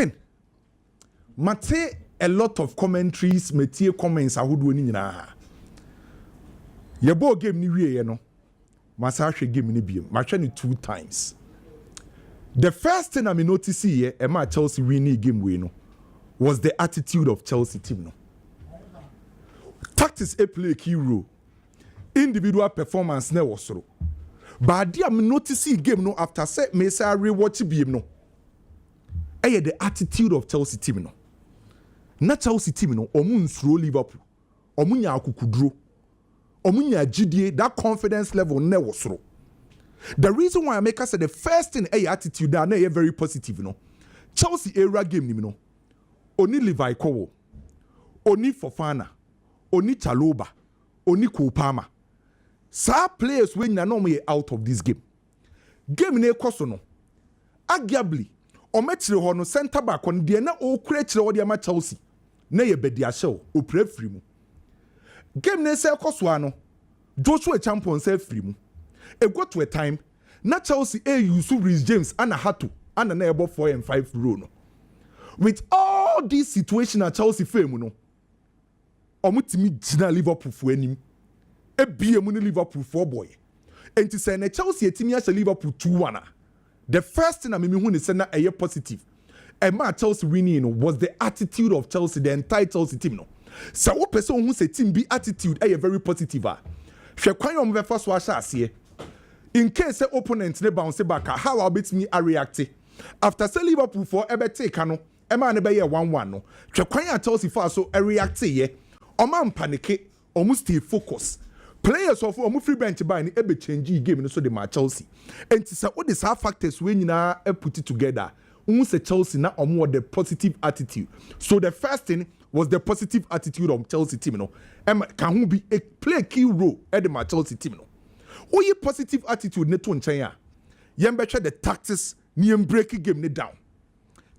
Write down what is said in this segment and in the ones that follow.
Ken, mate a lot of commentaries, metie comments ahodo ni nyina. Ye ball game ni wie ye no. Masa hwe game ni biem. Ma hwe ni 2 times. The first thing I notice here, Emma Chelsea winning game we no, was the attitude of Chelsea team no. Tactics play a key role. Individual performance ne was so. But I notice game no after set me say rewatch game no. The attitude of Chelsea team no. Na Chelsea team no omu nsuro Liverpool. Omu nya akukudro. Omu nya GDA that confidence level ne was so. The reason why I make us say the first thing attitude that na very positive no. Chelsea era game ni no. Oni Levi Kowo. Oni Fofana. Oni Chaloba. Oni Kopama. Sa players when na no out of this game. Game ne koso no. Arguably o metire ho no center back on de na o kura kire wo de ma Chelsea na ye bedi ahye o pre free mu game ne se koso ano Joshua champion se free mu e go to a time na Chelsea use Reece James and Hato and na ebo 4 and 5 row no with all these situation at Chelsea fame no omutimi gina Liverpool fu anim e bie mu ni Liverpool for boy enti say na Chelsea etimi ahye Liverpool 2-1. The first thing I mean when they say na a positive. And my Chelsea winning was the attitude of Chelsea, the entire Chelsea team. No, so what person who say team be attitude a very positive. She kwan yom ve first wash here. In case the opponent ne bounce back, how about me a react? After say Liverpool for ebe take no, Emma ne be 1-1 no. She kwan ya Chelsea for so a react here. Oman panic, almost stay focus. Players of omu free bench by ni ebe change game so the match Chelsea. And it's all these factors when you na put it together. Say Chelsea na omu the positive attitude. So the first thing was the positive attitude of Chelsea team no. Can who be play a key role at the match Chelsea team no. Oye positive attitude ne to nchen ya. Yembeche the tactics ni break game ne down.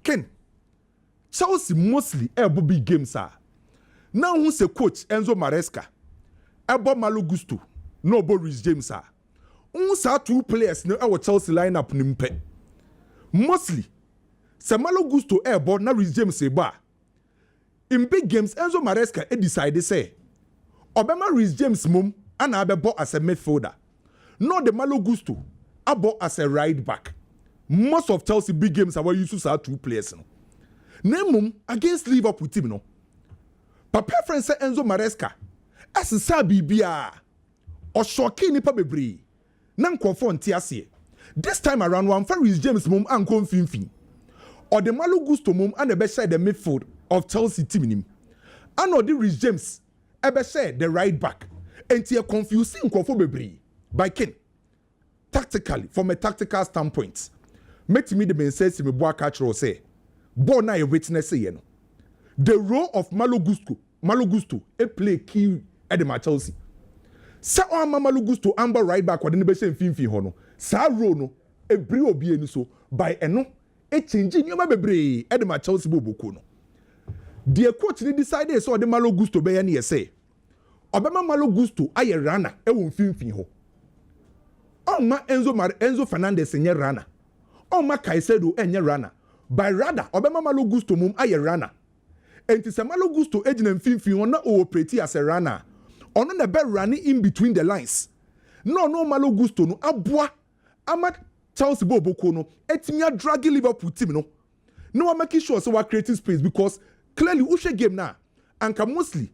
Ken Chelsea mostly ebo big games are. Now who say coach Enzo Maresca Ebo Malo Gusto, no Reece James are. Unsa 2 players no our Chelsea lineup nimpe. Mostly, se Malo Gusto Ebo na Reece James eba. In big games, Enzo Maresca decide say, Obama Reece James mum and abebo as a midfielder. No the Malo Gusto, abo as a right back. Most of Chelsea big games are where you use 2 players no. Name against Liverpool team no. Papa friend say Enzo Maresca. Asisa bibia o shoki nipa bebre na nkofo nti ase this time around one for Reece James mum anko mfimfin or the Malo Gusto mum and be share the midfield of Chelsea team nim and or the Reece James ebe share the right back enti e confusing nkofo bebre by Kane tactically from a tactical standpoint metimi de men say me bo aka chro say ball na e witness say no the role of Malo Gusto e play key at the Chelsea. Sa o Malo Gusto amber right back what the be say mfimfin ho no. Sa role no e bri obi eni so by eno e change nyoma bebre at the Chelsea boboko no. The coach ni decide so the Malo Gusto be na say. Obema Malo Gusto aye runner e wo mfimfin ho. Ma Enzo Fernandez enye runner. Ma Caicedo enye runner. By rather obema Malo Gusto mum aye runner. Enti se Malo Gusto ejina mfimfin na o operate as a runner. Ono na be running in between the lines. No Malo Gusto no aboa ama Chelsea boboko no etimi drag Liverpool team no. No one making sure so we creating space because clearly ushe game na anka mostly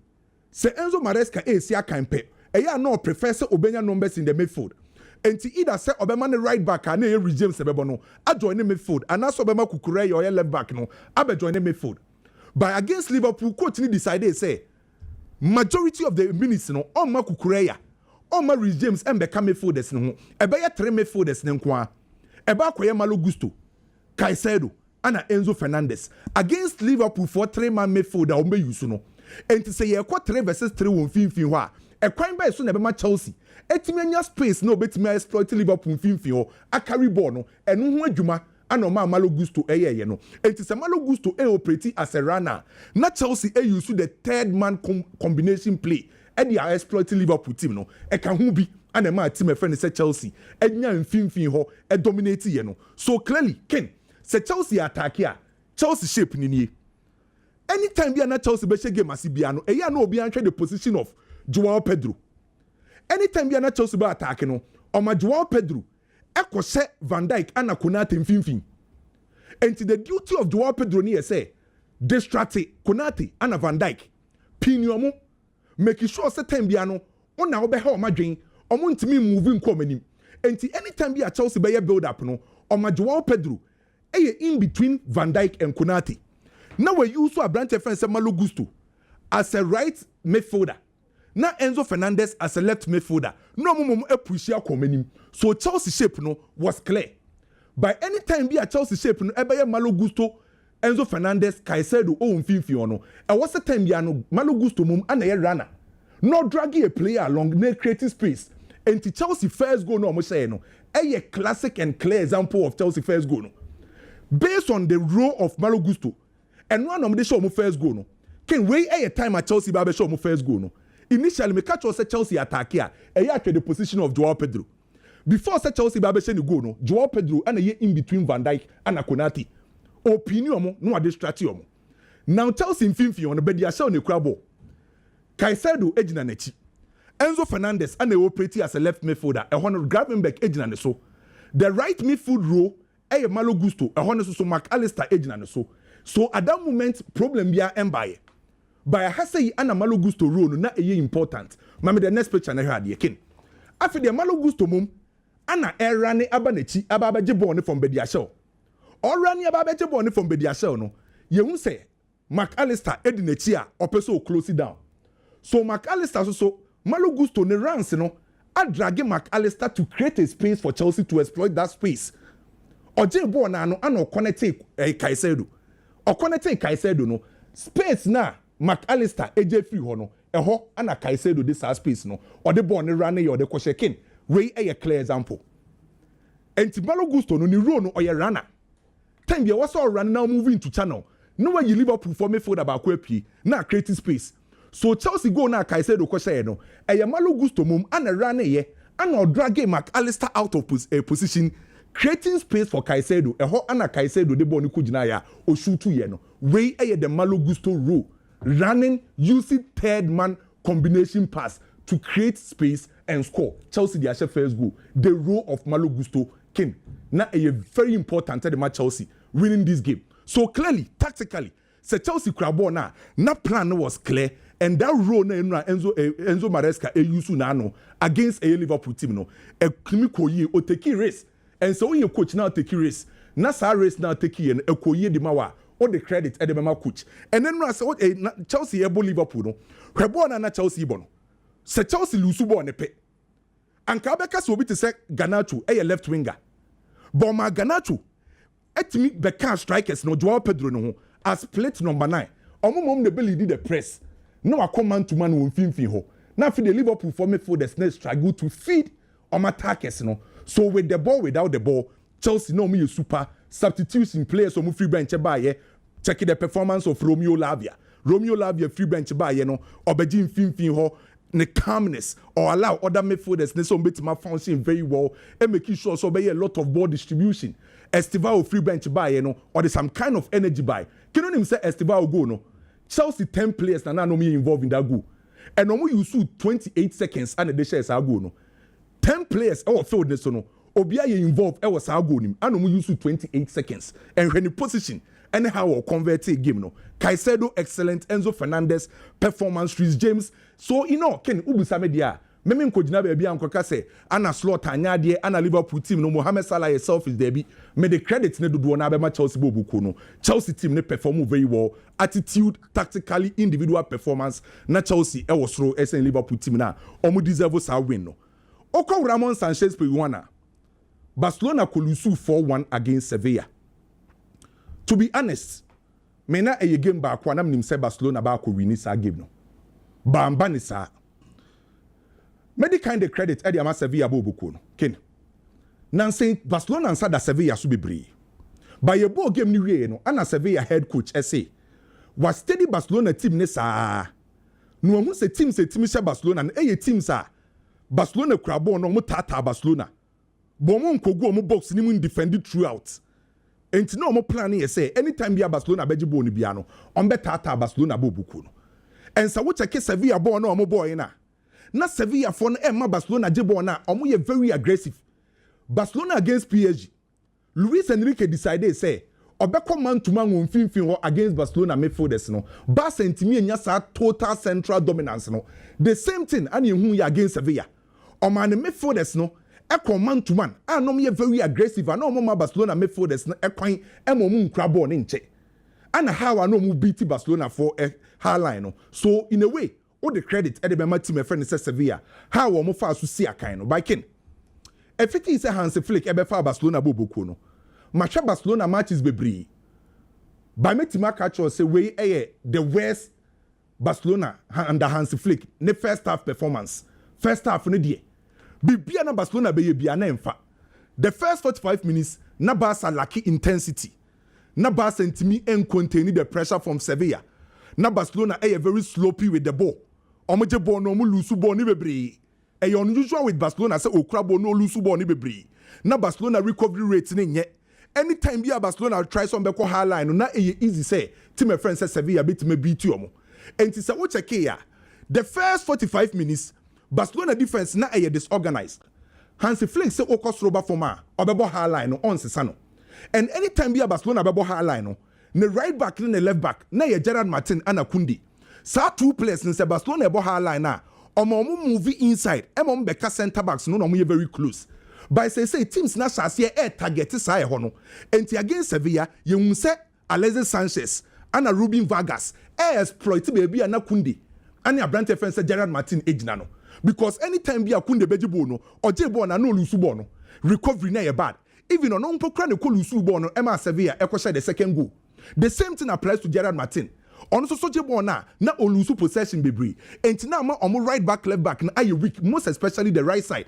se Enzo Maresca si akampe eya no prefer se obenya numbers in the midfield. Enti either se obema ne right back and e Reece James ebebo no a join the midfield and na so obema Kukureya or left back no abe join the midfield. But against Liverpool, coach ni decided say majority of the minutes no on ma Kukureya, on ma Reece James and become midfielders no. Ebe ya 3 midfielders ne nkwa. Ebe akoye Malo Gusto, Caicedo, and Enzo Fernandez against Liverpool for 3-man midfielder ombe use no. Enti say ye kwa 3 versus 3 won finfin ho a. E kwan ba so na be ma Chelsea. Etimi anya space no betimi exploit Liverpool finfin ho. A carry ball no. Enu ho adwuma ano Malo Gusto ye no. Enti se Malo Gusto operate as a runner. Na Chelsea use the 3rd man combination play. E dey exploit Liverpool team no. E kan hu bi ana ma team e friend say Chelsea. E nya mfimfin ho e dominate ye no. So clearly Ken se Chelsea attack here. Chelsea shape ni anytime bi na Chelsea be share game asibia no eya na obi anhwe the position of Joao Pedro anytime bi na Chelsea be attack no oma Joao Pedro ekose Van Dijk ana Konate mfimfin and the duty of Joao Pedro ni say distract Konate ana Van Dijk piniomo make sure say time bia no ona wo be ha o madwen omo ntimi move nko manim enti anytime bi a Chelsea be build up no oma Joao Pedro in between Van Dijk and Konate. Now we use a branch friend Malo Gusto as a right midfielder. Now Enzo Fernandez as a left midfielder. No more appreciate coming. So Chelsea shape no was clear. By any time be a Chelsea shape no ebe Malo Gusto, Enzo Fernandez, Caicedo o mfimfiono. And what's the time be no Malo Gusto mum and a runner. No dragging a player along near creating space. And the Chelsea first goal no mo say no. A classic and clear example of Chelsea first goal no. Based on the role of Malo Gusto and one of the show my first goal no can wait a time at Chelsea babe show my first goal no initially me catch us Chelsea attack here the position of Joao Pedro before Chelsea babe show the goal no Joao Pedro and in between Van Dijk and Konate opinion mo no distract you now Chelsea mfimfi on the bed ya show ne kura ball Caicedo ejina nechi Enzo Fernandez and they operate as a left midfielder a Honor Gravenberch ejina ne so the right midfield row Malo Gusto, a honest so McAllister agent and so at that moment problem be embaye. By a Hassay and a Malo Gusto role not a year important. Mammy the next picture I had ye kin. After the Malo Gusto mum, Anna Rani Abanechi Ababaje born from Bedia show. Or Rani Ababaje born from Bedia show no. Ye won't say McAllister Edinechia or so close it down. So McAllister so Malo Gusto ne runs no I drag McAllister to create a space for Chelsea to exploit that space. Oje bo na no ana connect Caicedo. O connect Caicedo no space na McAllister eje free ho no eho ana Caicedo this space no o de ball ne run ye o de kwhye kin we a clear example. Enti Malo Gusto no ni role no o ye runner. Time be was all run now moving to channel. No way you Liverpool for midfield about kwapie na creating space. So Chelsea go na Caicedo kwhye no e Malo Gusto mum ana run ye ana drag McAllister out of position. Creating space for Caicedo, ana Caicedo de boni kujina ya o shoot ye no. Way the Malo Gusto role, running using third man combination pass to create space and score. Chelsea the first goal. The role of Malo Gusto came. Now a very important to the match Chelsea winning this game. So clearly, tactically, se Chelsea crabo na plan was clear. And that role na Enzo Maresca use na against a Liverpool team no. A clinical ye o take race. And so when your coach now take race, na sa race now take and a koye di mawa all the credit at the mama coach. And then I said Chelsea ebo Liverpool no. Kwebo na Chelsea bono. Se Chelsea lose bo ne pe. And Kabeka so be to say Garnacho a left winger. But my Garnacho etimi beka strikers no Joao Pedro no as plate number 9. Omo mom the belly did the press. No a come man to man won fin ho. Now for the Liverpool for me for the snake struggle to feed on attackers no. So with the ball, without the ball, Chelsea no me super substitution players so free bench by check the performance of Romeo Lavia. Romeo Lavia free bench by no obejin fin ho the calmness or allow other midfielders ne so bit my function very well and making sure so be a lot of ball distribution. Esteavo free bench by no or there's some kind of energy by. Can you say Esteavo go no? Chelsea 10 players na no me involved in that goal. And no you use 28 seconds and the shares are go no. 10 players our field this no obia ye involved e was go nim and no use 28 seconds and when the position anyhow or convert a game no Caicedo excellent Enzo Fernandez performance Reece James so you know ken ubusa media meme nkojina ba bia nkoka say ana slot anya de ana Liverpool team no Mohamed Salah yourself is there be me the credit ne dodo na be ma Chelsea bobuko no Chelsea team ne perform very well attitude tactically individual performance na Chelsea e was ro SN Liverpool team na omo deserve sa win no Oko Ramon Sanchez Peruana. Barcelona could lose 4-1 against Sevilla. To be honest, me na a game back when I'm say Barcelona back ko win this game no. Bamba ni sa. Me the kind of credit e dey ama Sevilla bobuko no. Ken. Nan say Barcelona answer da Sevilla so bebre. By your ball game ni wie no, ana Sevilla head coach say was steady Barcelona team ne sa. No hu say team say Barcelona na e team sa. Barcelona crabo no mo tata Barcelona. Bo mo nkogu mo box ni mo defend throughout. enti no mo plan ye say anytime bia Barcelona beji ball ni bia no on betata Barcelona bo buku no and so what check Sevilla ball no mo boy na Sevilla for no Emma Barcelona je ball na omo ye very aggressive. Barcelona against PSG, Luis Enrique decided say obeko man to man won finfin against Barcelona midfielders no Barca ntimi enya sa total central dominance no the same thing and hu ya against Sevilla o man midfielders no e man to man anom ye very aggressive and no Barcelona midfielders no e kwan e mo mu nkra ball ne nche and how no mu beat Barcelona for Haaland no so in a way all the credit e de be my team friend say Sevilla how wo mo fa so si akan no by Kane everything say Hansi Flick e be fa Barcelona boboku no match Barcelona matches bebree by me team catch say we the worst Barcelona under Hansi Flick ne first half performance first half no die bibia na Barcelona be ye bia na emfa the first 45 minutes na Barca lack intensity na Barca ntimi contain the pressure from Sevilla na Barcelona very sloppy with the ball omoje ball no mo lose ball ni bebree unusual with Barcelona say okra ball no lose ball ni bebree na Barcelona recovery rate ni nye anytime bia Barcelona try some beko high line na easy say team my friend say Sevilla beat me beat you omo enti say wo check here the first 45 minutes Barcelona defense na disorganized Hansi Flick say okos roba forma obebo high line no on sesa no and anytime bia Barcelona bebo high line no ne right back ne left back na Gerard Martin and Kundi sa two players in Barcelona bebo high line na omo move inside emo beka center backs no ye very close by say teams na shase target say ho no enti against Sevilla ye hu say Alexis Sanchez and Ruben Vargas exploit baby na Kundi and Abrante friend say Gerard Martin ejina no because anytime be Kundi beji ball no oje ball na no lose ball no recovery na ye bad even on unpokra ne ko lose ball no Emma Sevilla share the second goal the same thing applies to Gerard Martin on so je ball na olusu possession bebree enti na ma omo right back left back na aye weak most especially the right side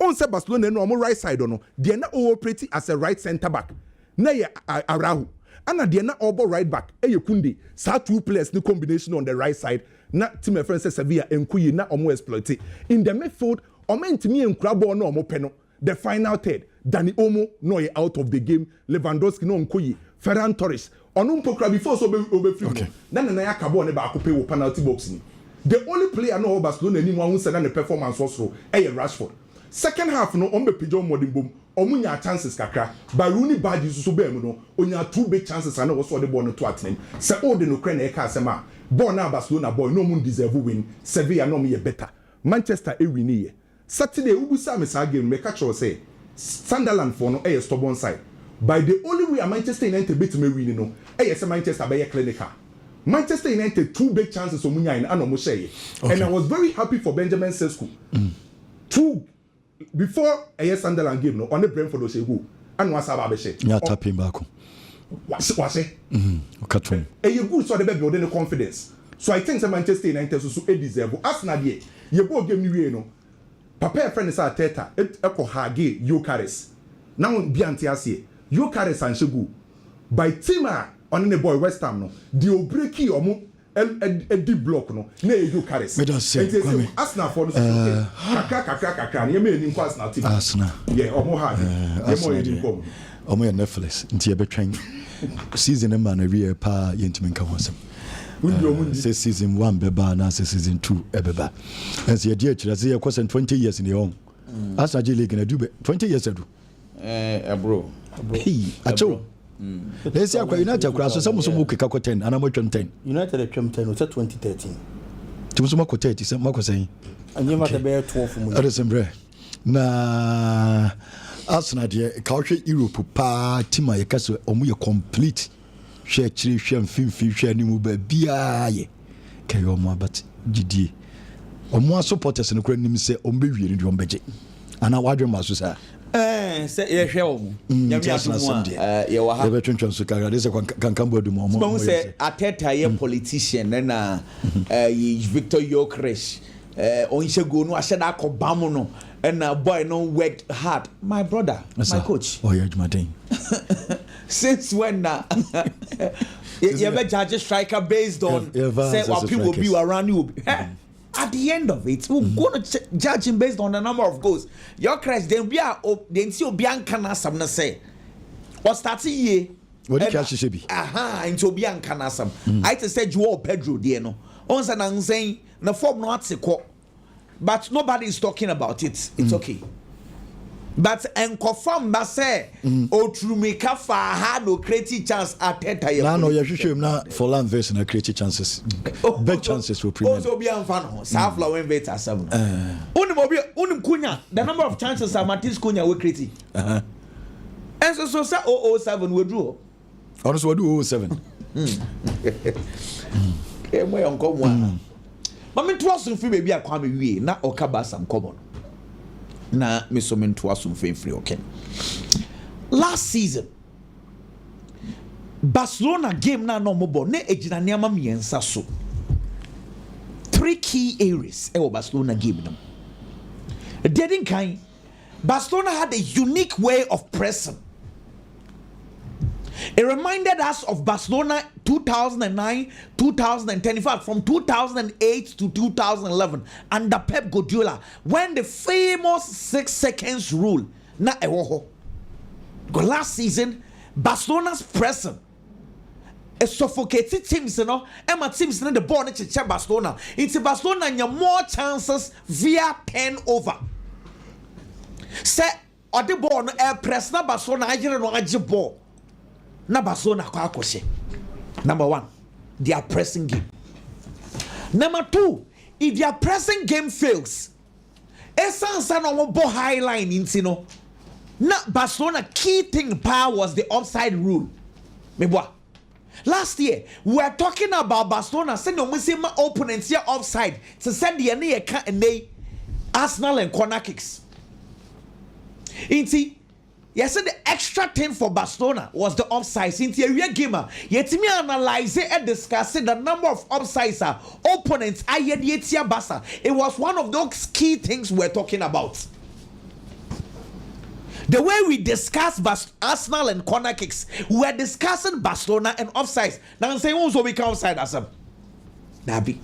on say Barcelona no omo right side no de na operate as a right center back na ye Araujo and de na obo right back Kundi sa two players ni combination on the right side na team friend say Sevilla enkuyi na omo exploit in the midfield omo ntimi enkura ball na omo pe no the final third Dani Olmo no ye out of the game Lewandowski no nkoyi Ferran Torres onu mpokra before so be free na ya ka ball ne ba akopɛ wo penalty box ni the only player no Barcelona ni mo hu say na the performance also Rashford second half no on be pigeon modern boom omunya chances kakra by Rooney bad so be mu no onya two big chances and also the ball no to atenem say all the no kra na e ka asema ball na Barcelona boy no mun deserve win Sevilla no me better Manchester e win ye Saturday ubusa me sa game me catch say Sunderland for no stubborn side by the only way Manchester United beat me win no say Manchester be clinical Manchester United two big chances omunya and no mo share and I was very happy for Benjamin Sesko two before Sunderland game no on the Brentford o say go and was aba share nya tapping back wase okatum good so they be building the confidence so I think Manchester United so deserve Arsenal there you go game ni we no papa friend is Arteta eko hage Eucharist now bianti ase Eucharist and shegu by team on the boy West Ham no the breaki omo a deep block no na Eucharist Arsenal for the kakra na me ni kwa Arsenal team Arsenal yeah omo hard omo Netflix nti e betwen season man na we pa yentimi nka hosem say season 1 beba na season 2 ebeba and say dia chira say yakwa 20 years in the home Arsenal league na do 20 years ago bro hey acho let's say akwa United akwa so some mo keka ko 10 ana mo twem 10 United twem 10 o 2013 tum so mako 30 se mako say anye mata be 12 mu adesembre na Arsenal de ka hwe Europe pa team a yekaso omo ye complete hwe chiri hwe mfimfi hwe animu ba bia ye kayo mo abat gidie omo supporters no kura nim se ombe wiere de ombeje ana wadwe maso sa se ye hwe omo nyame adumu ye wa ha ye betwentwan so kaga de se kankambo adumu omo mo se Arteta ye politician na ye Victor Gyökeres onse go no ahye da akobam no and boy no worked hard my brother my coach oh yeah Jumaden since when you ever judge a striker based on say what people will be around you at the end of it we're going to judge him based on the number of goals your Christ then we are then see Bianca na some say was starting ye. What did you say? Aha, into Bian Canasam. I just said you all Pedro, dear no. On an saying, the form not se but nobody is talking about it. It's okay. But and confirm that say, oh, true make a far had no creative chance at that. No, no, you should not for land verse and creative chances. Bad chances for premium. Also, be on fan, South Flower and Veta 7. Unum Cunha, the number of chances are Matis Cunha will create. And so 007 will draw. Honestly, what do 07? Okay, my uncle one. But me trust in baby a kwame wie na okaba sam common. Na me so me to asum free okay. Last season Barcelona game na no mobo ne ejina niama miensa so. 3 key areas e Barcelona game no. Didn't kind Barcelona had a unique way of pressing. It reminded us of Barcelona 2009, 2010, in fact from 2008 to 2011 under Pep Guardiola when the famous 6 seconds rule na ewoho. Because last season Barcelona's pressing a suffocated teams, you know, Emma teams in the ball to Barcelona. It's Barcelona and more chances via turnover. Say or the ball no air press na Barcelona I no age ball. Na Barcelona kwa akoshe. Number 1, their pressing game. Number 2, if their pressing game fails, esansa no ball high line intino. Na Barcelona key thing power was the offside rule. Meboa. Last year, we were talking about Barcelona saying no my opponents here offside to send the any and Arsenal and corner kicks. Inti yes, the extra thing for Barcelona was the offsides. In the area gamer, yet me analyze it and discuss the number of offsides opponents. Barca. It was one of those key things we're talking about. The way we discuss Arsenal and corner kicks, we're discussing Barcelona and offsides. Now I'm saying also we can offside as a Nabi.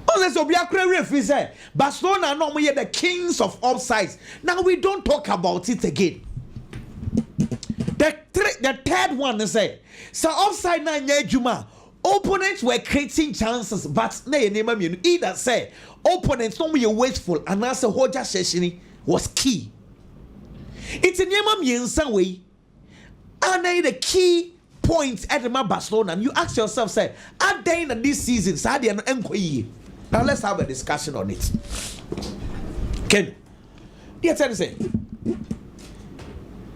Unless we are Barcelona normally the kings of offsides. Now we don't talk about it again. The third one is so offside na nyejuma. Opponents were creating chances, but either say opponents don't be wasteful and answer Hoja Sheshini was key. It's a name some way. And the key points at the Barcelona. And you ask yourself, say, are they in this season? Now let's have a discussion on it. Ken, dear tell say,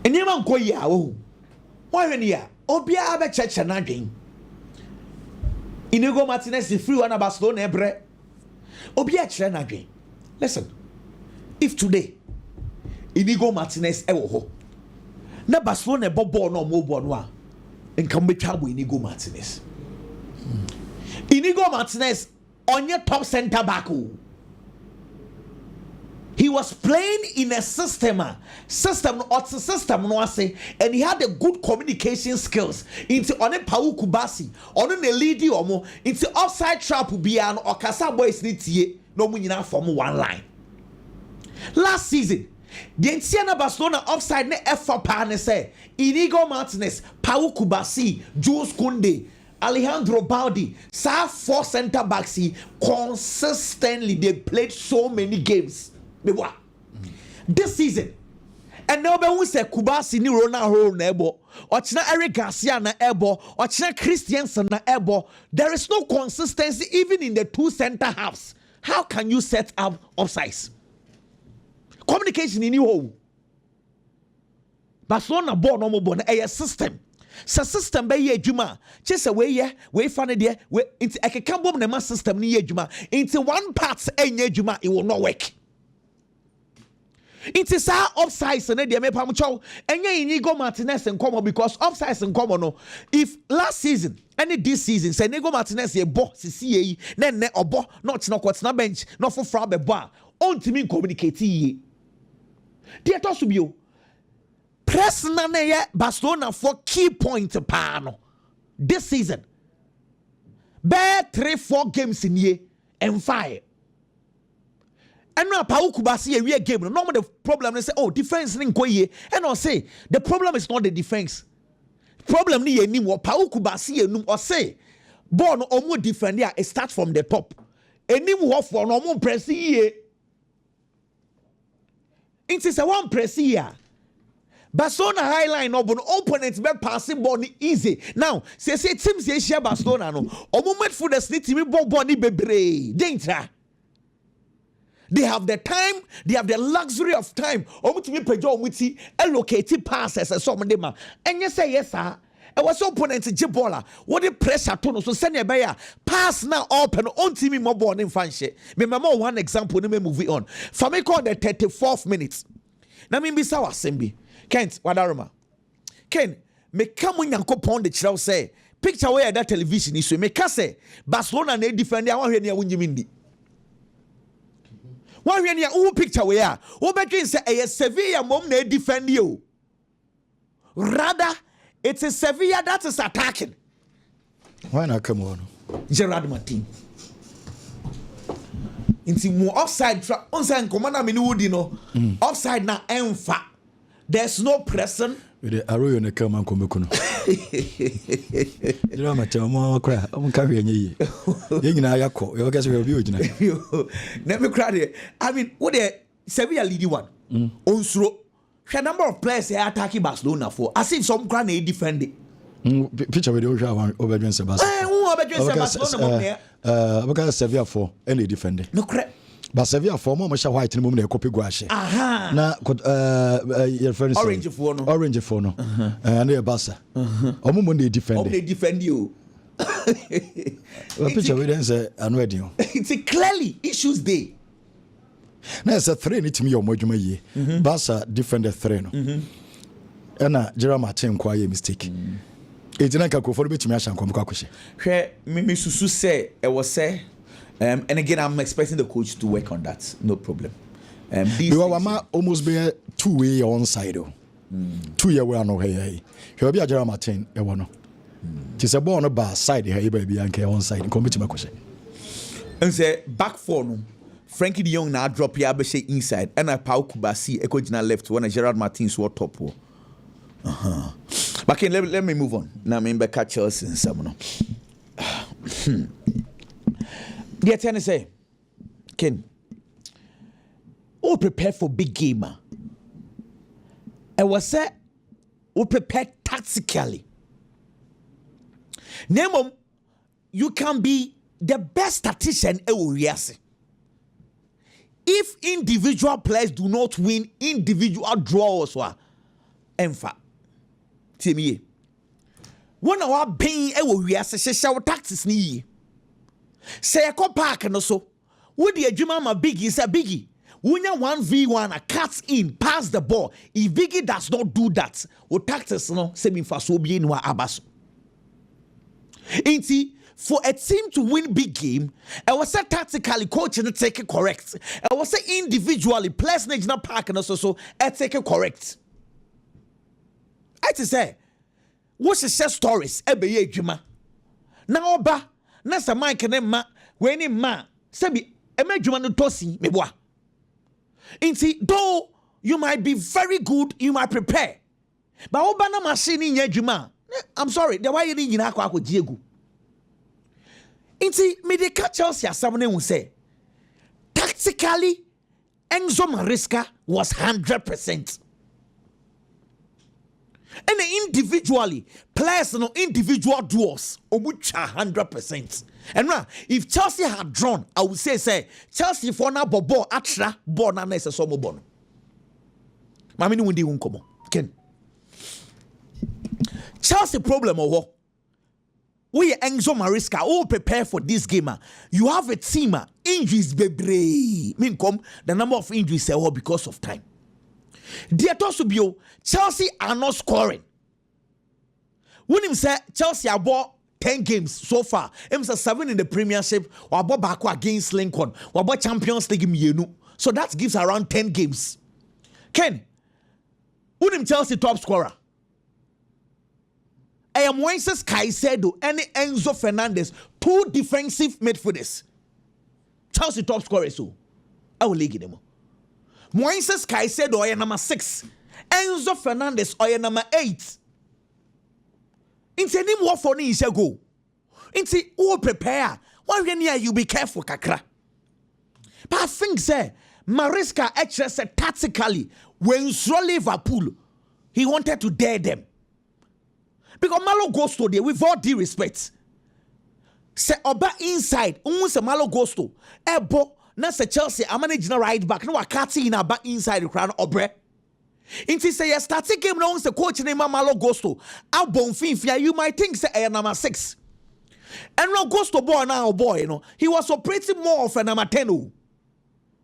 and you man koyi awo. Why when ya? Obia abe church na dwen. Inigo Martinez the free one Barcelona ebre. Obia chre na dwen. Listen, if today Inigo Martinez ewo ho, na Barcelona ebo ball no mo ball no a, enka mbetwa bo Inigo Martinez. Inigo Martinez on your top center back. He was playing in a system no say, and he had a good communication skills. Into on a Pau Kubasi, on a leady omo, into offside trap bian or Casa boys need no munina from one line. Last season, the Enciana Barcelona offside ne F4 partner say Inigo Martinez, Pau Kubasi, Jules Koundé, Alejandro Baldi, 4 center backs consistently they played so many games. This season, and now we say Kubasi ni Ronaldo na ebo, ochina Eric Garcia na ebo, ochina Christiansen na ebo. There is no consistency even in the 2 center halves. How can you set up offsides? Communication in you. Barcelona ball no more a system. Sa system be ye adwuma chese we fa ne de we into ekeka bom na ma system ni ye adwuma into one part enye adwuma it will not work. It is our offsides and they make pamucho enye Inigo Martinez and come because offsides and come no if last season any this season say Inigo Martinez ye bo sisi ne obo not no kwat na bench no for fra be bo on timi communicate ye dey to so bio press na ye Barcelona for key point paano this season be 3-4 games in ye and 5 And now Pau Kubasi a game. No the problem is say, oh, defense ning koye. And I say the problem is not the defense. Problem ni ni mo Pau Kubasi enum or say ball no omo defend there. It starts from the top. Enim wo for no omo press ye. It is a one press here. Barcelona high line no opponents be passing ball easy. Now say teams say share Barcelona no. Omo midfielders need to be ball ni bebre. Danger. They have the time, they have the luxury of time. Allocate passes and some of them. And you say, yes, sir. I was opponent to Jibola. What the pressure to so send a pass now open on team more born in fancy. Remember one example, let me move on. For me, call the 34th minute. Now, me be sawa sembi. Kent, what aroma? Ken, me come when you pon the child say, picture where that television is. Me say, Barcelona ne defend. I want to win. Why when you picture we are? Who between say a Sevilla mom they defend you? Rather, it's a Sevilla that is attacking. Why not come on? Gerard Martin. Into more offside trap. Onside commander minu no. Offside na enfa. There's no pressing. With the Araujo ne come and come kuno. You know my chama cry. I'm carrying you. You know yako. You guys will be original. Let me cry there. I mean, what the Sevilla leading one? Onsro. The number of players they are attacking Barcelona for. As if some grand they defend it. Picture with the over Sebastian. Who over Barcelona? Because Sevilla 4 and they defend it. No correct. But Sevilla 4 more much white in the moment they copy guache. Aha. Na your friend Orange for no. Orange for no. And they Barca. Omo they defend. They defend you. Picture with them say annoyed you. It's a clearly issues day. Na it's a 3 need to me or moduma ye. Barca defend the 3 no. And Gerard Martin quite a mistake. It's not a for me to me and come kwakoshe. Hwe me susu say e was say and again I'm expecting the coach to work on that. No problem. These almost be 2 way on side. 2 year we are no hey. He'll be a Gerard Martin e wono. It's a ball on the bar side here baby and on side come to kwakoshe. And say back four no. Frankie de Jong now drop here be say inside and I Pau Kubasi e go na left when Gerard Martin so top. But Ken, let me move on. Now I'm back Chelsea and some. Dear Tennis say, Ken, all prepare for big game. I was say, all prepare tactically. Name you can be the best statistician if individual players do not win individual draws, enfa. Timmy, when our being a wiase, she shall taxes ni. Say a park and so. Would the Jumama Biggie is a biggie? When you 1v1 a cuts in, pass the ball. If Biggie does not do that, or taxes no semi fasobi no abaso. Inti for a team to win big game, I was say tactically coach and take it correct. I was say individually players na park and so take it correct. I to say, what's the stories? Ebe ye juma. Na oba, na sa Mike ne ma, when ma, sebi, eme juma no tosi meboa. Inti, though you might be very good, you might prepare. But oba na machine in ye juma. I'm sorry, the way you need na kwa Diego. Inti, me de catch Chelsea asabne will say, tactically, Enzo Maresca was 100%. And individually, players no individual duels, omucha 100%. And now, if Chelsea had drawn, I would say Chelsea for na bobo atra ball na nese somo bono. Mami ni wundi unkomo. Ken. Chelsea problem or we Enzo Maresca all prepare for this game. You have a team injuries bebre. Mean come the number of injuries all because of time. Dear Tosubio, Chelsea are not scoring. When him say Chelsea have bought 10 games so far, him say 7 in the Premiership, or bought back against Lincoln, or bought Champions League Mienu. So that gives around 10 games. Ken, when him Chelsea top scorer? I am Wences Caicedo and Enzo Fernandez, 2 defensive midfielders. Chelsea top scorer so. our league in Moises Caicedo oye number 6. Enzo Fernandez oye number 8. Inti any more for ni ishe go. Inti o prepare. One year you be careful kakra. But I think say Maresca actually said tactically when saw Liverpool, he wanted to dare them. Because Malo goes to there with all due respect. Say oba inside, se Malo goes to ebo na se Chelsea Amanehunu right back no wakati in aba inside the crown obre. Inti say yes static game no se coach name Malo goes to abon finfia you might think say number 6. And no goes to boy now boy, you know, he was operating more of a number 10.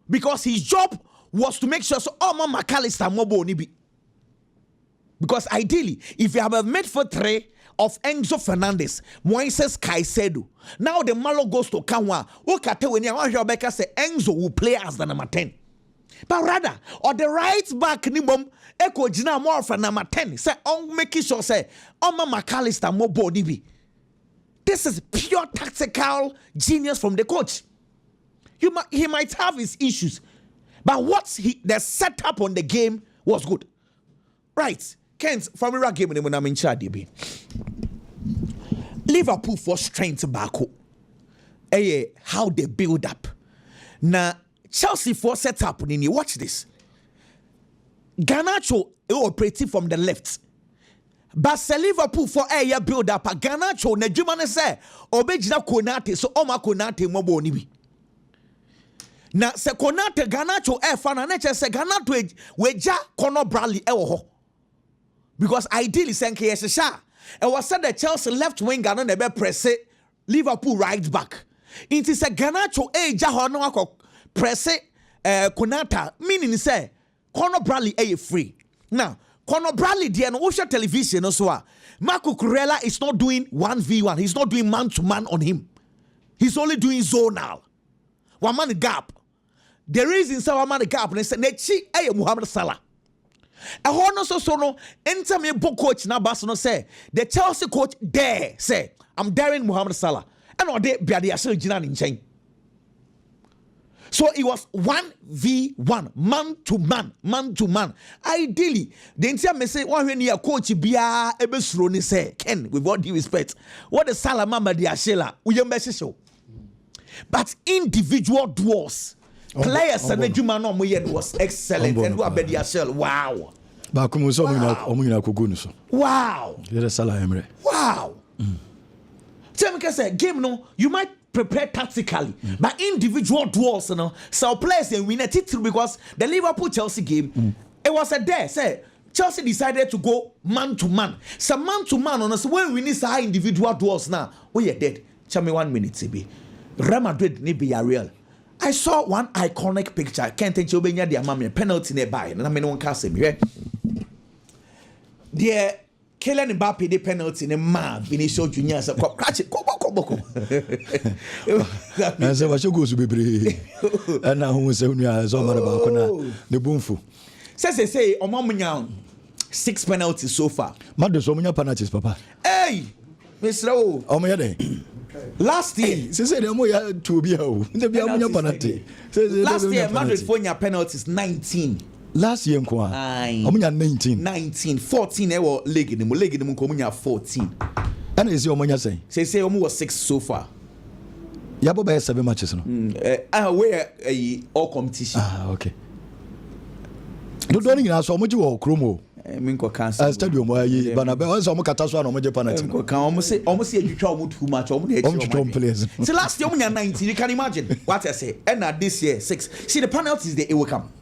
Because his job was to make sure so Mama McAllister Mobo Nibi. Because ideally, if you have a midfield 3 of Enzo Fernandez, Moises Caicedo, now the Malo goes to Kanwa, Okate when you say Enzo will play as the number 10. But rather, or the right back Nibom, Echo Gina more of a number 10. Say, making sure say, Mama McAllister Mobo Nibi. This is pure tactical genius from the coach. He might have his issues, but the setup on the game was good. Right. Kent, Famira game when I'm in charge. Liverpool for strength back. How they build up. Now, Chelsea for setup. Watch this. Garnacho operating from the left. But Liverpool for build up. Garnacho, Nejumane say, Obejina Konate, so Oma Konate Mobo Nibi. Na se Konate Garnacho fan and se Garnacho weja Conor Bradley ho. Because ideally senke yesha. And was said that Chelsea left wing and on the press Liverpool right back. It is a Garnacho ja ho no press Konata meaning say Conor Bradley free. Now Conor Bradley the no watch television also. Marco Corella is not doing 1v1. He's not doing man to man on him. He's only doing zonal. One man gap. The reason so one man gap and say nechi Muhammad Salah. A horn so no enter me book coach na Barcelona say the Chelsea coach there say I'm daring Muhammad Salah. And or they be the actual Jinan in chain. So it was 1v1, man to man. Ideally, the entire message when you coach Bia Ebesroni say, Ken, with all due respect, what the Salah Mama de Ashela, we message show. But individual duels, players and the Jumano was excellent and who are Bedi Ashel. Wow. Wow. Wow. Tell me, say, game no, you might prepare tactically, but individual duels, you know, so players and win a title because the Liverpool Chelsea game, it was a day. Say Chelsea decided to go man to man. So man to man on us when we need our individual duels now. We are dead. Tell me 1 minute, CB. Real Madrid need be a real. I saw one iconic picture. Can't think you be near the mammy penalty nearby, and I mean one cast him. The Kylian Mbappe the penalty in a man Vinicius Junior so catch it koboko na say what you go to be brave and now who say you so mad about na the boomful say omomunya 6 penalties so far mad so munya penalties papa hey Mr. O omoya dey last year say the omoya to be o the be omonya penalty last year Madrid for your penalties 19. Last year, Omunya 19, 14. They were league in the Omunya 14. And is your Omunya saying? Say Omu was 6 so far. Yabo by 7 matches, no? Where all competition. Okay. No, don't you ask how much you are Chromo? Minko cancer. Stadium, but I was almost catastrophe on my penalty. Almost say you try too much. So last year, Omunya 19. You can imagine what I say. And this year, 6. See, the penalties, they will come.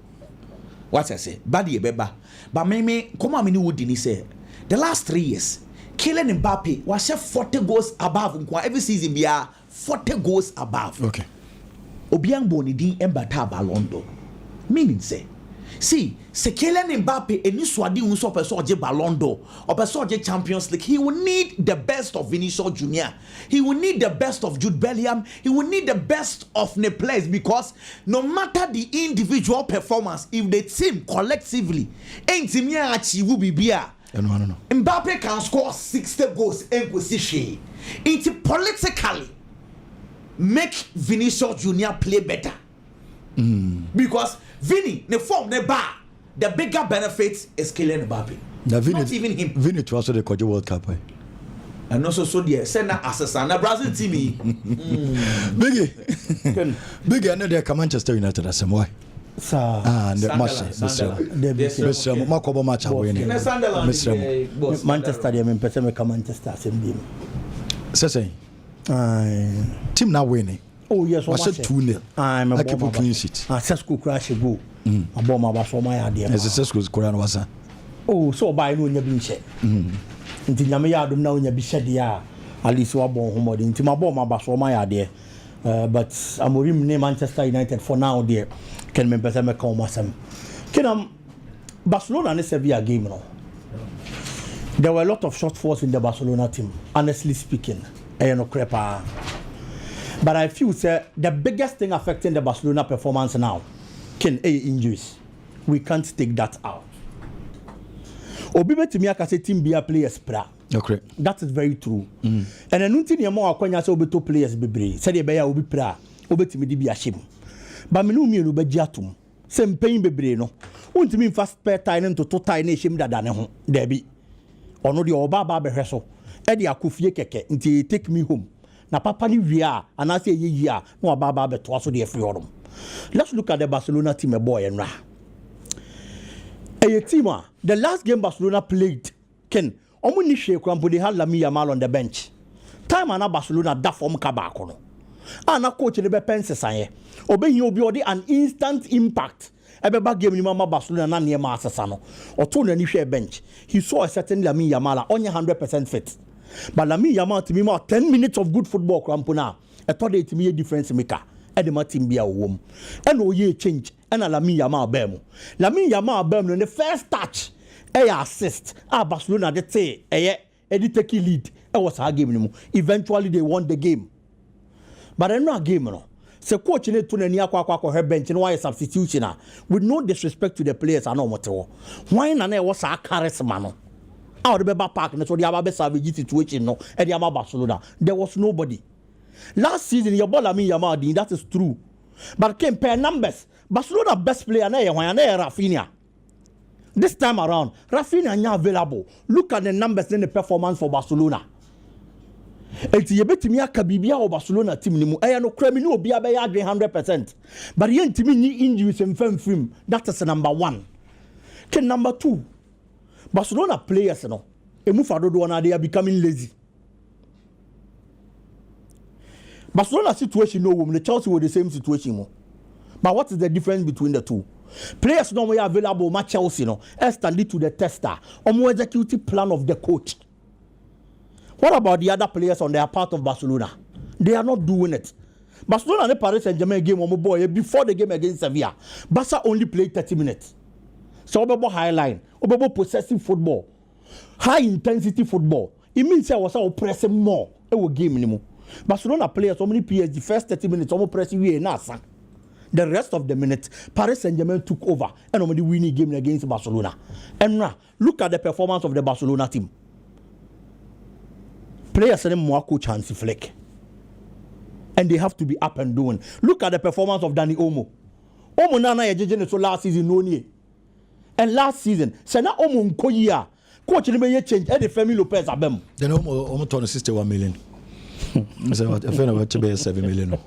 What I say, badi beba. But me come on, me would say the last 3 years, Kylian Mbappe was 40 goals above. Every season, we are 40 goals above. Okay. Obiang Bonidi Mbata Balondo. Meaning say, see, Kylian Mbappe and you swadi unso pesoje Balondo or pesoje Champions League. He will need the best of Vinicius Junior. He will need the best of Jude Bellingham. He will need the best of the players because no matter the individual performance, if the team collectively ain't will be beer. No. Mbappe can score 60 goals in position. It politically make Vinicius Junior play better. Because Vini, the form, the bar, the bigger benefit is Kylian Mbappe. Not even him. Vini to also the Coach World Cup. And also so the send that assassin. The Brazil team. Biggie, I know they come Manchester United as some way. And the match, Mr. Makobo match winning. Manchester, they mean Pesame Manchester, same team. Say, team now winning. Oh, yes, I said 2-0. I'm a keep a clean sheet. I said, school crash a go. A bomb was for my idea. As a Sesco's Korean was. Oh, so by noon you've been shed. Until Yamayadum now in your shed, yeah. At least you are born home into my bomb was for my idea. But I'm name Manchester United for now, dear. Can remember them call myself. Can Barcelona and Sevilla game now? There were a lot of shortfalls in the Barcelona team, honestly speaking. But I feel the biggest thing affecting the Barcelona performance now can injuries. We can't take that out. Obibe timi aka say team be players pra. Okay. That is very true. And anunti ne mo akwanya say obeto players bebre. Say dey be ya obi pra. Obetimi di bi ahyem. Ba me no mienu ba giatum. Say mpan bebre no. Untimi mfa spare time nto to time na hyem dada ne ho. Da bi. Ono de oba ba behwe so. E de akofie keke nti take me home. Na papa ni wia anase yeyi a na oba ba beto so de free orum. Let's look at the Barcelona team a boy and ra. A team, the last game Barcelona played, Ken, Omuni Shekrampo, they had Lamine Yamal on the bench. Time and Barcelona da form Kabakono. And a coach in the Bepenses, obey you be an instant impact. Ebeba game ni mama Barcelona na near Marsasano. Or turn any share bench. He saw a certain Lamine Yamal only 100% fit. But Lamine Yamal to me more 10 minutes of good football Krampuna. I thought it to me a difference maker. Edema team be a womb. And oh ye change. And a Lamine Yamal bemo. Lamine Yamal bemo in the first touch. Assist. Barcelona they say Eddie take lead. It was our game. Eventually they won the game. But I know a game no. So coach need to near kwa her bench and why a substitution with no disrespect to the players are no matter. Why none was our charisma no. Out the Beba Park and so the Ababe Savage situation no and the Barcelona. There was nobody. Last season your ball Lamine Yamal that is true. But compare numbers. Barcelona best player na Rafinha. This time around, Rafinha is available. Look at the numbers in the performance for Barcelona. Eti yebetimi aka bibia o Barcelona team ni mu no krami no obi abaya 100%. But yen timi ni injuries emfam. That is number 1. Ken number 2. Barcelona players no emu fadodo na they are becoming lazy. Barcelona situation no woman, the Chelsea were the same situation. But what is the difference between the two? Players normally available match Chelsea no stand to the tester or more executive plan of the coach. What about the other players on their part of Barcelona? They are not doing it. Barcelona and the Paris Saint-Germain game on boy before the game against Sevilla. Barca only played 30 minutes. So Obebo high line, Obebo possessive football, high intensity football. It means I was pressing more. It will game anymore. Barcelona players so many PSG first 30 minutes almost pressing we nasa. The rest of the minutes, Paris Saint-Germain took over and only winning game against Barcelona. And now look at the performance of the Barcelona team. Players are more coach Hansi Flick. And they have to be up and doing. Look at the performance of Dani Olmo. Olmo nana yejeje so last season no nie. And last season, Sena Olmo nkoyia. Coach ni be change e de Femi Lopez abem. Then Olmo turn 61 million. So what? I feel about to be 7 million.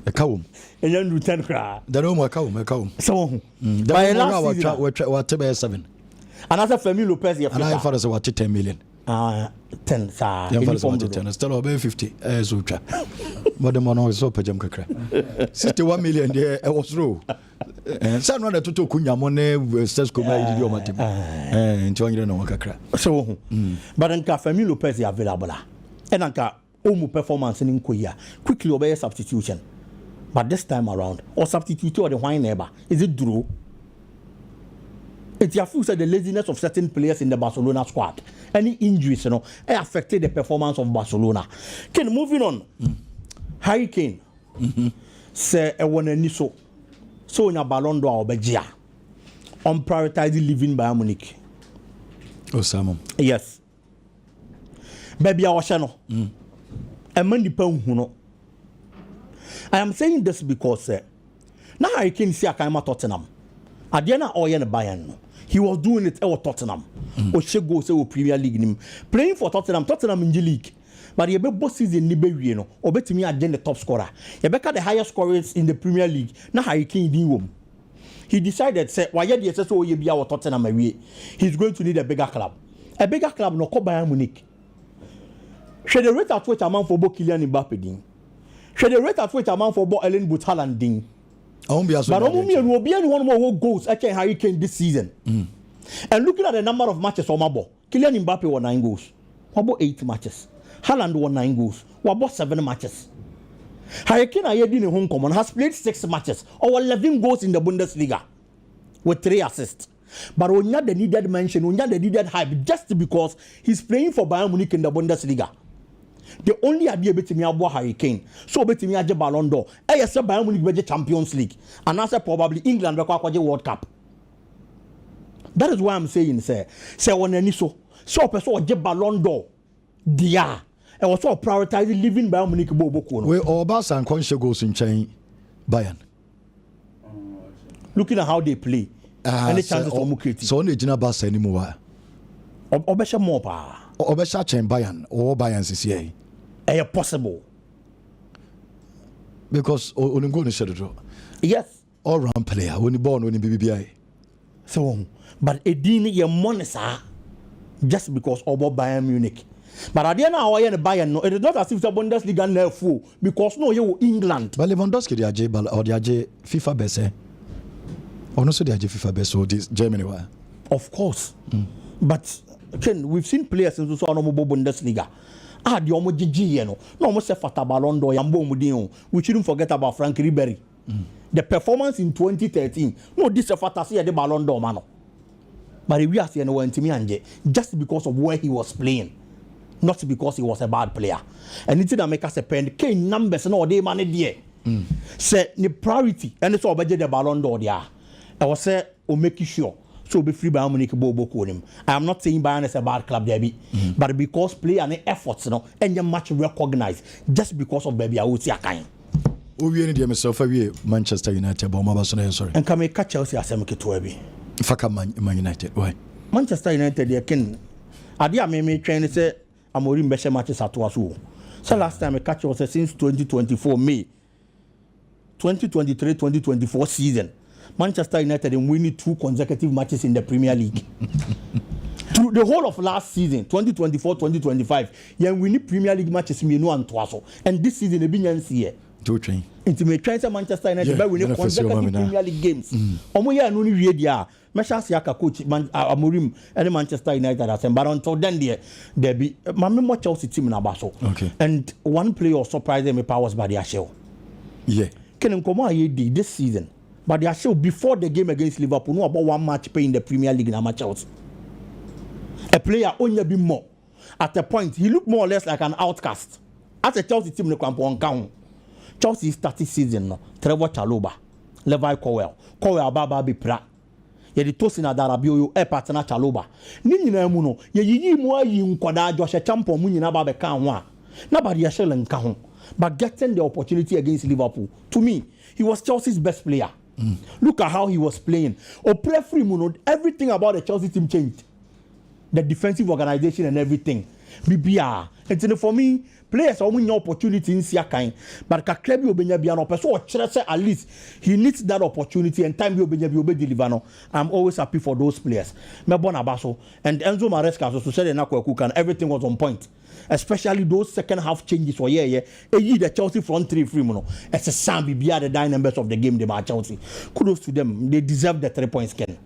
A cow. And you do 10 cra. Then Olmo a cow. So by last season what to be 7. Another Femi Lopez and I thought what 10 million. 10 sa uniform still over 50 ultra. But the money is so pajam kakra. 61 million there was true. And some rather to kunya money Sesco by the Yoma team. And 200 no kakra. So but Anka Femi Lopez is available. And Anka Olmo performance in Korea quickly obey substitution. But this time around, or substitute or the wine neighbor, is it Drew? It's your feel the laziness of certain players in the Barcelona squad. Any injuries, affected the performance of Barcelona. Ken, moving on. Harry Kane. Say a one and so in a Ballon d'Or Belgium. On prioritizing living by Munich. Oh, Simon. Yes. Baby, our channel. And man, the pound, I am saying this because Now Harry Kane see Akama Tottenham. At the end of all Bayern, he was doing it at Tottenham. Or she go say Premier League playing for Tottenham in the league. But you be both season Liberia no, or bet me again the top scorer. You be the highest scorers in the Premier League. Now Harry Kane in home. He decided say why the SSO you be our Tottenham away. He's going to need a bigger club. A bigger club no call Bayern Munich. Should the rate at which a man for both Kylian Mbappe din. Should the rate at which a man for both Haaland din. But will be one more goals actually Harry Kane this season. And looking at the number of matches on my ball, Kylian Mbappe won 9 goals. What about 8 matches? Haaland won 9 goals. What about 7 matches? Harry Kane in home common has played 6 matches or 11 goals in the Bundesliga with 3 assists. But we not the needed mention, we not the needed hype just because he's playing for Bayern Munich in the Bundesliga. The only idea between me about Harry Kane, so between me and Ballon d'Or, I say Bayern Munich be Champions League, and I say probably England be World Cup. That is why I'm saying, say when any so person get Ballon d'Or, dia, and also prioritizing living Bayern Munich bobo kono. We all Barca and conscious goals in chain Bayern. Looking at how they play, and the chances of Mukiti. So only Gina Barca anymore. Obesha more pa. Obesha chain Bayern or Bayern CCA. Possible. Because only go to shadow. Yes. All round player when you born when you BBI. So, but it didn't your money, sir, just because of Bayern Munich. But at the end of the Bayern, no, it is not as if the Bundesliga now full because no, you England. But Lewandowski, the AJ or the AJ FIFA best, or no, so the AJ FIFA best, so this Germany, why? Of course. But Ken, we've seen players in the Bundesliga. The Omo no almost say Fata Ballon d'Or Yambo Mudino. We shouldn't forget about Frank Ribery. The performance in 2013. No, this is Fata see the Ballon d'Or man. But we are saying one to me just because of where he was playing, not because he was a bad player. And it's that make us a pen. Kane numbers no they man there. Say the priority and it's all budget the Ballon d'Or there. I was say o make sure. So be free Bayern Munich bobo him. I am not saying Bayern is a bad club there, but because play and efforts, and your match recognized just because of baby I would say a kind. We need myself Manchester United, but sorry. And can we catch Chelsea as a Mkitwebi? Fuck Man United, why? Manchester United, they can. Adia me train say Amorim better matches at Wasu. So last time I catch was since 2024 May, 2023-2024 season. Manchester United and winning 2 consecutive matches in the Premier League. Through the whole of last season, 2024-2025, yeah, winning Premier League matches me no and twaso. And this season, the Binyan here. Train. Intimate transfer Manchester United by winning consecutive Premier League games. Omo ya no ni wie dia. Mesha Siaka coach Amorim and Manchester United as but until then there be my Chelsea team na baso. Okay. And one player surprised me powers by the show. Yeah. Can come on this season. But they are still before the game against Liverpool, no about 1 match playing the Premier League in Chelsea. A player only be more. At a point, he looked more or less like an outcast. As a Chelsea team, Chelsea started season no. Trevor Chalobah, Levi Cowell Baba Bipra. Ye the tosin adarabio e partner Chalobah. Ni nyina mu no, ye yiyi mu ayi nkwada Joshua Champion mu nyina ba be kan ho a. Na ba de shelen ka ho. But getting the opportunity against Liverpool, to me, he was Chelsea's best player. Look at how he was playing. Everything about the Chelsea team changed. The defensive organization and everything. BBR. And for me, players are only opportunity in Siakai. But Kakrebi Obenya Biano, person at least he needs that opportunity and time Obenya Biobe deliver. I'm always happy for those players. Mebona Baso and Enzo Maresca so said and everything was on point. Especially those second half changes for the Chelsea front 3 free mono. As a sound BBR the dynamics of the game they are Chelsea. Kudos to them. They deserve the 3 points, Ken.